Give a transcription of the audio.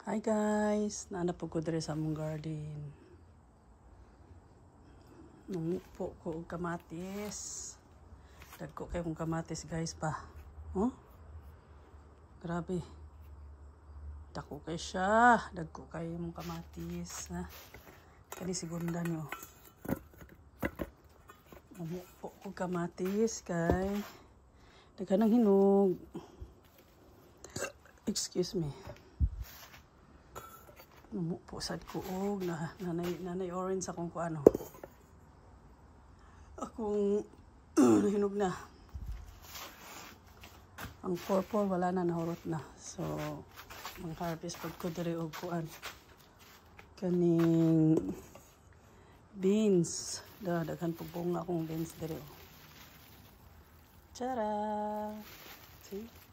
Hi guys, naana po ko diri sa among garden. Numupo ko og kamatis. Dagko kay kong kamatis guys pa. Oh? Grabe. Dako kay siya. Dagko kay mong kamatis. Ha? Kani segunda nyo. Numupo ko kamatis kay daghan ng hinog. Excuse me. Numupo sad ko og nanay orange akong kuano. Akong hinog na. Ang purple wala na, nahurot na. So mang-harvest pag ko diri og kuan. Kaning beans. Daghan po bunga akong beans diri. Tara! See?